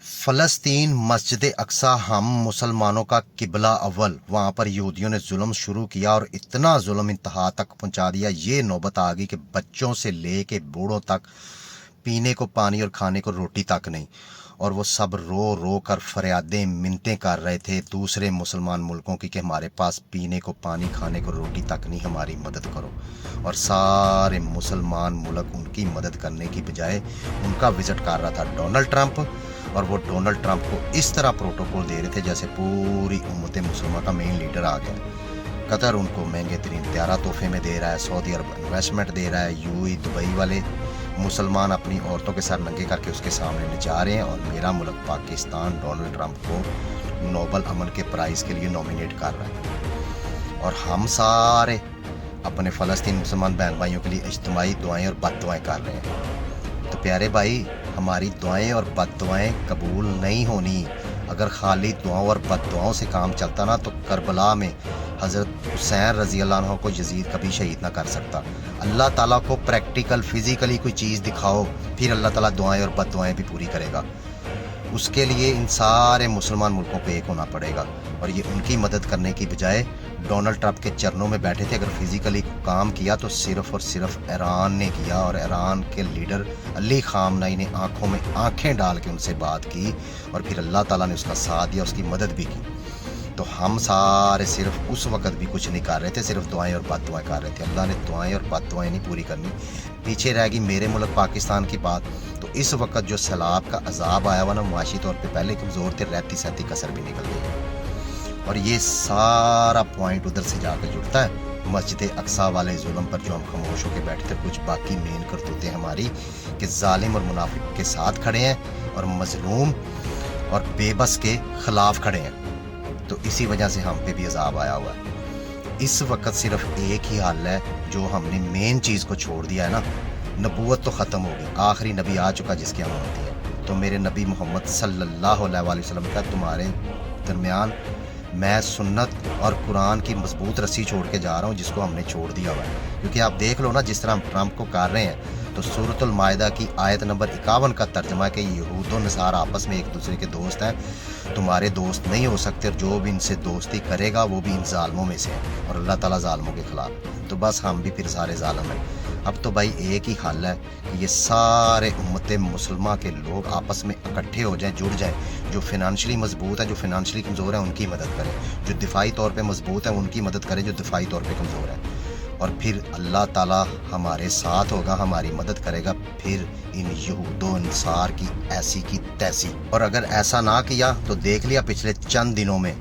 فلسطین مسجد اقصی ہم مسلمانوں کا قبلہ اول، وہاں پر یہودیوں نے ظلم شروع کیا اور اتنا ظلم انتہا تک پہنچا دیا، یہ نوبت آ گئی کہ بچوں سے لے کے بوڑھوں تک پینے کو پانی اور کھانے کو روٹی تک نہیں، اور وہ سب رو رو کر فریادیں منتیں کر رہے تھے دوسرے مسلمان ملکوں کی کہ ہمارے پاس پینے کو پانی کھانے کو روٹی تک نہیں، ہماری مدد کرو۔ اور سارے مسلمان ملک ان کی مدد کرنے کی بجائے ان کا وزٹ کر رہا تھا ڈونلڈ ٹرمپ، اور وہ ڈونلڈ ٹرمپ کو اس طرح پروٹوکول دے رہے تھے جیسے پوری امت مسلمہ کا مین لیڈر آ گیا۔ قطر ان کو مہنگے ترین طیارہ تحفے میں دے رہا ہے، سعودی عرب انویسٹمنٹ دے رہا ہے، یو ای دبئی والے مسلمان اپنی عورتوں کے سر ننگے کر کے اس کے سامنے نچا رہے ہیں، اور میرا ملک پاکستان ڈونلڈ ٹرمپ کو نوبل امن کے پرائز کے لیے نومینیٹ کر رہا ہے، اور ہم سارے اپنے فلسطین مسلمان بہن بھائیوں کے لیے اجتماعی دعائیں اور بد دعائیں کر رہے ہیں۔ تو پیارے بھائی، ہماری دعائیں اور بد دعائیں قبول نہیں ہونی۔ اگر خالی دعاؤں اور بد دعاؤں سے کام چلتا نا تو کربلا میں حضرت حسین رضی اللہ عنہ کو یزید کبھی شہید نہ کر سکتا۔ اللہ تعالیٰ کو پریکٹیکل فزیکلی کوئی چیز دکھاؤ، پھر اللہ تعالیٰ دعائیں اور بد دعائیں بھی پوری کرے گا۔ اس کے لیے ان سارے مسلمان ملکوں پہ ایک ہونا پڑے گا، اور یہ ان کی مدد کرنے کی بجائے ڈونلڈ ٹرمپ کے چرنوں میں بیٹھے تھے۔ اگر فزیکلی کام کیا تو صرف اور صرف ایران نے کیا، اور ایران کے لیڈر علی خامنئی نے آنکھوں میں آنکھیں ڈال کے ان سے بات کی، اور پھر اللہ تعالیٰ نے اس کا ساتھ دیا، اس کی مدد بھی کی۔ تو ہم سارے صرف اس وقت بھی کچھ نہیں کر رہے تھے، صرف دعائیں اور بد دعائیں کر رہے تھے۔ اللہ نے دعائیں اور بد دعائیں نہیں پوری کرنی۔ پیچھے رہ گئی میرے ملک پاکستان کی بات، تو اس وقت جو سیلاب کا عذاب آیا ہوا نا، معاشی طور پہ پہلے کمزور تھے، رہتی سہتی کسر بھی نکل گئی، اور یہ سارا پوائنٹ ادھر سے جا کے جڑتا ہے مسجد اقصی والے ظلم پر جو ہم خاموش ہو کے بیٹھے تھے۔ کچھ باقی مین کرتوتیں ہماری کہ ظالم اور منافق کے ساتھ کھڑے ہیں اور مظلوم اور بے بس کے خلاف کھڑے ہیں، تو اسی وجہ سے ہم پہ بھی عذاب آیا ہوا ہے۔ اس وقت صرف ایک ہی حل ہے، جو ہم نے مین چیز کو چھوڑ دیا ہے نا، نبوت تو ختم ہوگی، آخری نبی آ چکا جس کی ہم ہوتی ہے۔ تو میرے نبی محمد صلی اللہ علیہ وسلم کا تمہارے درمیان میں سنت اور قرآن کی مضبوط رسی چھوڑ کے جا رہا ہوں، جس کو ہم نے چھوڑ دیا ہوا ہے۔ کیونکہ آپ دیکھ لو نا، جس طرح ہم ٹرمپ کو کر رہے ہیں، تو سورۃ المائدہ کی آیت نمبر 51 کا ترجمہ ہے کہ یہود و نصارہ آپس میں ایک دوسرے کے دوست ہیں، تمہارے دوست نہیں ہو سکتے، اور جو بھی ان سے دوستی کرے گا وہ بھی ان ظالموں میں سے ہے، اور اللہ تعالیٰ ظالموں کے خلاف۔ تو بس ہم بھی پھر سارے ظالم ہیں۔ اب تو بھائی ایک ہی حل ہے کہ یہ سارے امت مسلمہ کے لوگ آپس میں اکٹھے ہو جائیں، جڑ جائیں۔ جو فنانشلی مضبوط ہیں، جو فنانشلی کمزور ہیں، ان کی مدد کریں۔ جو دفاعی طور پہ مضبوط ہیں ان کی مدد کریں، جو دفاعی طور پہ کمزور ہیں، اور پھر اللہ تعالیٰ ہمارے ساتھ ہوگا، ہماری مدد کرے گا، پھر ان یہود و انصار کی ایسی کی تیسی۔ اور اگر ایسا نہ کیا تو دیکھ لیا پچھلے چند دنوں میں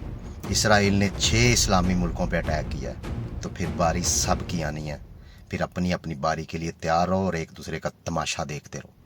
اسرائیل نے 6 اسلامی ملکوں پہ اٹیک کیا ہے، تو پھر باری سب کی آنی ہے۔ پھر اپنی اپنی باری کے لیے تیار رہو اور ایک دوسرے کا تماشا دیکھتے رہو۔